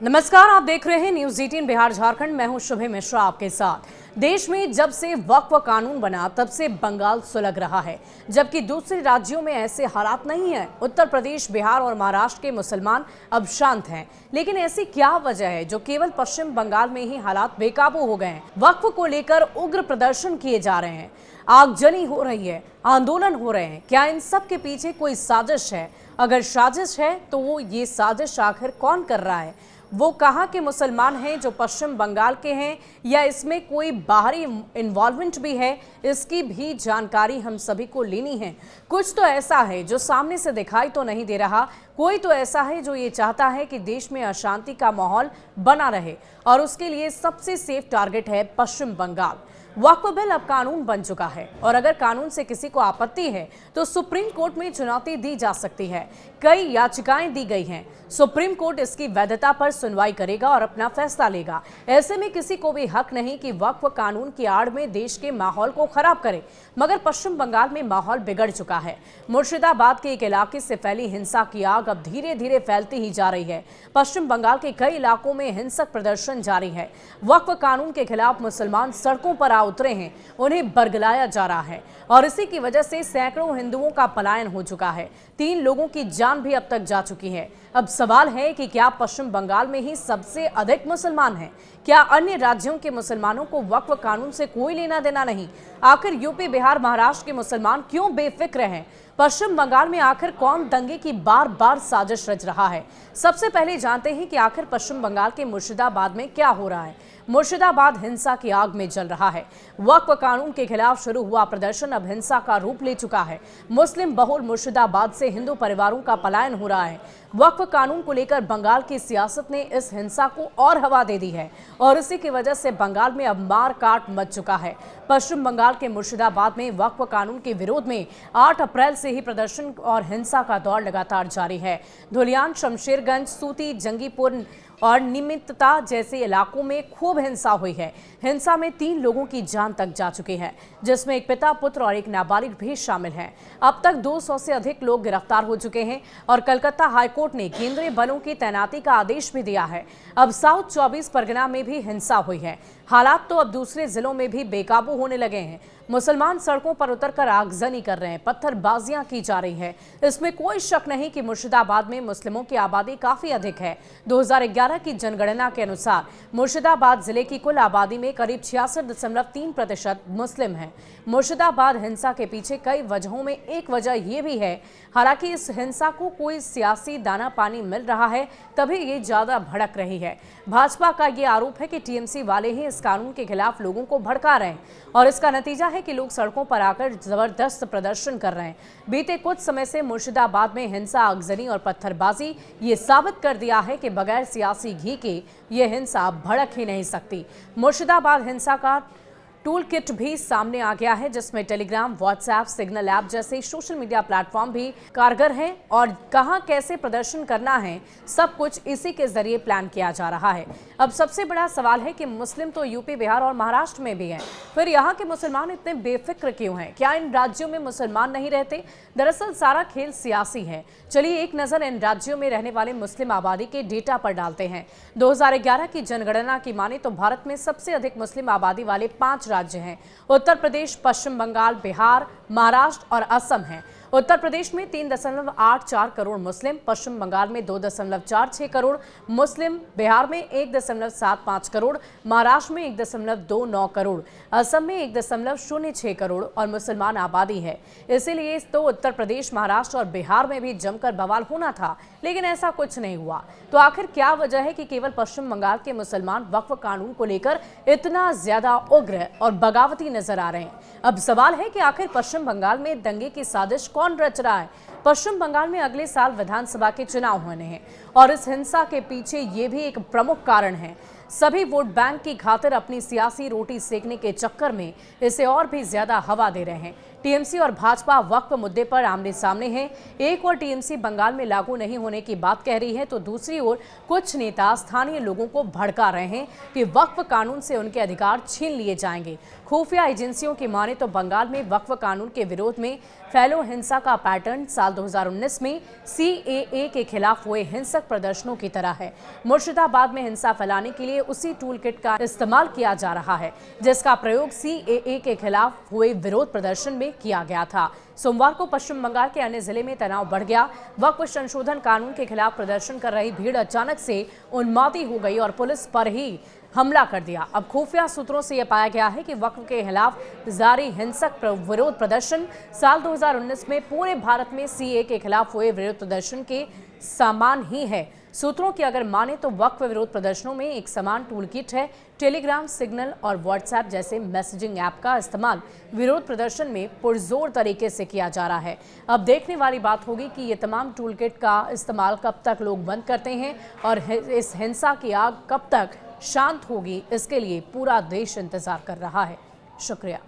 नमस्कार, आप देख रहे हैं न्यूज 18 बिहार झारखंड। मैं हूं शुभे मिश्रा आपके साथ। देश में जब से वक्फ कानून बना तब से बंगाल सुलग रहा है, जबकि दूसरे राज्यों में ऐसे हालात नहीं है। उत्तर प्रदेश, बिहार और महाराष्ट्र के मुसलमान अब शांत हैं, लेकिन ऐसी क्या वजह है जो केवल पश्चिम बंगाल में ही हालात बेकाबू हो गए हैं? वक्फ को लेकर उग्र प्रदर्शन किए जा रहे हैं, आगजनी हो रही है, आंदोलन हो रहे हैं। क्या इन सब के पीछे कोई साजिश है? अगर साजिश है तो वो ये साजिश आखिर कौन कर रहा है? वो कहाँ के मुसलमान हैं जो पश्चिम बंगाल के हैं, या इसमें कोई बाहरी इन्वॉल्वमेंट भी है? इसकी भी जानकारी हम सभी को लेनी है। कुछ तो ऐसा है जो सामने से दिखाई तो नहीं दे रहा, कोई तो ऐसा है जो ये चाहता है कि देश में अशांति का माहौल बना रहे, और उसके लिए सबसे सेफ टारगेट है पश्चिम बंगाल। वक्फ बिल अब कानून बन चुका है, और अगर कानून से किसी को आपत्ति है तो सुप्रीम कोर्ट में चुनौती दी जा सकती है। कई याचिकाएं दी गई हैं। सुप्रीम कोर्ट इसकी वैधता पर सुनवाई करेगा और अपना फैसला लेगा। ऐसे में किसी को भी हक नहीं कि वक्फ कानून की आड़ में देश के माहौल को खराब करे। मगर पश्चिम बंगाल में माहौल बिगड़ चुका है। मुर्शिदाबाद के एक इलाके से फैली हिंसा की आग अब धीरे धीरे फैलती ही जा रही है। पश्चिम बंगाल के कई इलाकों में हिंसक प्रदर्शन जारी है। वक्फ कानून के खिलाफ मुसलमान सड़कों पर उतरे हैं, उन्हें बरगलाया जा रहा है, और इसी की वजह से सैकड़ों हिंदुओं का पलायन हो चुका है। 3 लोगों की जान भी अब तक जा चुकी है। अब सवाल है कि क्या पश्चिम बंगाल में ही सबसे अधिक मुसलमान हैं? क्या अन्य राज्यों के मुसलमानों को वक्फ कानून से कोई लेना देना नहीं? आखिर यूपी, बिहार, महाराष्ट्र के मुसलमान क्यों बेफिक्र हैं? पश्चिम बंगाल में आखिर कौन दंगे की बार बार साजिश रच रहा है? सबसे पहले जानते हैं कि आखिर पश्चिम बंगाल के मुर्शिदाबाद में क्या हो रहा है। मुर्शिदाबाद हिंसा की आग में जल रहा है। वक्फ कानून के खिलाफ शुरू हुआ प्रदर्शन अब हिंसा का रूप ले चुका है। मुस्लिम बहुल मुर्शिदाबाद से हिंदू परिवारों का पलायन हो रहा है। वक्फ कानून को लेकर बंगाल की सियासत ने इस हिंसा को और हवा दे दी है, और इसी की वजह से बंगाल में अब मार काट मच चुका है। पश्चिम बंगाल के मुर्शिदाबाद में वक्फ कानून के विरोध में 8 अप्रैल से ही प्रदर्शन और हिंसा का दौर लगातार जारी है। धुलियान, शमशेरगंज, सूती, जंगीपुर और निमित्तता जैसे इलाकों में खूब हिंसा हुई है। हिंसा में 3 लोगों की जान तक जा चुकी है, जिसमें एक पिता, पुत्र और एक नाबालिग भी शामिल हैं। अब तक 200 से अधिक लोग गिरफ्तार हो चुके हैं, और कलकत्ता हाईकोर्ट ने केंद्रीय बलों की तैनाती का आदेश भी दिया है। अब साउथ 24 परगना में भी हिंसा हुई है। हालात तो अब दूसरे जिलों में भी बेकाबू होने लगे हैं। मुसलमान सड़कों पर उतरकर आगजनी कर रहे हैं, पत्थरबाजियां की जा रही है। इसमें कोई शक नहीं कि मुर्शिदाबाद में मुस्लिमों की आबादी काफी अधिक है। 2011 की जनगणना के अनुसार मुर्शिदाबाद जिले की कुल आबादी में करीब 66.3% मुस्लिम हैं। मुर्शिदाबाद हिंसा के पीछे कई वजहों में एक वजह यह भी है, हालांकि इस हिंसा को कोई सियासी दाना पानी मिल रहा है, तभी ये ज्यादा भड़क रही है। भाजपा का ये आरोप है कि टीएमसी वाले ही इस कानून के खिलाफ लोगों को भड़का रहे हैं, और इसका नतीजा है कि लोग सड़कों पर आकर जबरदस्त प्रदर्शन कर रहे हैं। बीते कुछ समय से मुर्शिदाबाद में हिंसा, आगजनी और पत्थरबाजी ये साबित कर दिया है कि बगैर सियासी घी के ये हिंसा भड़क ही नहीं सकती। मुर्शिदाबाद हिंसा का टूल किट भी सामने आ गया है, जिसमें टेलीग्राम, व्हाट्सएप, सिग्नल ऐप जैसे सोशल मीडिया प्लेटफॉर्म भी कारगर हैं, और कहां कैसे प्रदर्शन करना है सब कुछ इसी के जरिए प्लान किया जा रहा है। अब सबसे बड़ा सवाल है कि मुस्लिम तो यूपी, बिहार और महाराष्ट्र में भी हैं, फिर यहाँ के मुसलमान इतने बेफिक्र क्यों हैं? क्या इन राज्यों में मुसलमान नहीं रहते? दरअसल सारा खेल सियासी है। चलिए एक नजर इन राज्यों में रहने वाले मुस्लिम आबादी के डेटा पर डालते हैं। 2011 की जनगणना की माने तो भारत में सबसे अधिक मुस्लिम आबादी वाले 5 राज्य हैं। उत्तर प्रदेश, पश्चिम बंगाल, बिहार, महाराष्ट्र और असम हैं। उत्तर प्रदेश में 3.84 करोड़ मुस्लिम, पश्चिम बंगाल में 2.46 करोड़ मुस्लिम, बिहार में 1.75 करोड़, महाराष्ट्र में 1.29 करोड़, असम में 1.06 करोड़ और मुसलमान आबादी है। इसीलिए तो उत्तर प्रदेश, महाराष्ट्र और बिहार में भी जमकर बवाल होना था, लेकिन ऐसा कुछ नहीं हुआ। तो आखिर क्या वजह है कि केवल पश्चिम बंगाल के मुसलमान वक्फ कानून को लेकर इतना ज्यादा उग्र और बगावती नजर आ रहे हैं? अब सवाल है कि आखिर पश्चिम बंगाल में दंगे की साजिश कौन रच रहा है? पश्चिम बंगाल में अगले साल विधानसभा के चुनाव होने हैं, और इस हिंसा के पीछे ये भी एक प्रमुख कारण है। सभी वोट बैंक की खातिर अपनी सियासी रोटी सेकने के चक्कर में इसे और भी ज्यादा हवा दे रहे हैं। टीएमसी और भाजपा वक्फ मुद्दे पर आमने सामने हैं। एक और टीएमसी बंगाल में लागू नहीं होने की बात कह रही है, तो दूसरी ओर कुछ नेता स्थानीय लोगों को भड़का रहे हैं कि वक्फ कानून से उनके अधिकार छीन लिए जाएंगे। खुफिया एजेंसियों की माने तो बंगाल में वक्फ कानून के विरोध में फैलो हिंसा का पैटर्न साल साल 2019 में CAA के खिलाफ हुए हिंसक प्रदर्शनों की तरह है। मुर्शिदाबाद में हिंसा फैलाने के लिए उसी टूल किट का इस्तेमाल किया जा रहा है जिसका प्रयोग CAA के खिलाफ हुए विरोध प्रदर्शन में किया गया था। सोमवार को पश्चिम बंगाल के अन्य जिले में तनाव बढ़ गया। वक्फ संशोधन कानून के खिलाफ प्रदर्शन कर रही भीड़ अचानक से उन्मादी हो गई और पुलिस पर ही हमला कर दिया। अब खुफिया सूत्रों से यह पाया गया है कि वक्फ के खिलाफ जारी हिंसक विरोध प्रदर्शन साल 2019 में पूरे भारत में CAA के खिलाफ हुए विरोध प्रदर्शन के समान ही है। सूत्रों की अगर माने तो वक्फ विरोध प्रदर्शनों में एक समान टूल किट है। टेलीग्राम, सिग्नल और व्हाट्सएप जैसे मैसेजिंग ऐप का इस्तेमाल विरोध प्रदर्शन में पुरजोर तरीके से किया जा रहा है। अब देखने वाली बात होगी कि ये तमाम टूल किट का इस्तेमाल कब तक लोग बंद करते हैं और इस हिंसा की आग कब तक शांत होगी, इसके लिए पूरा देश इंतजार कर रहा है। शुक्रिया।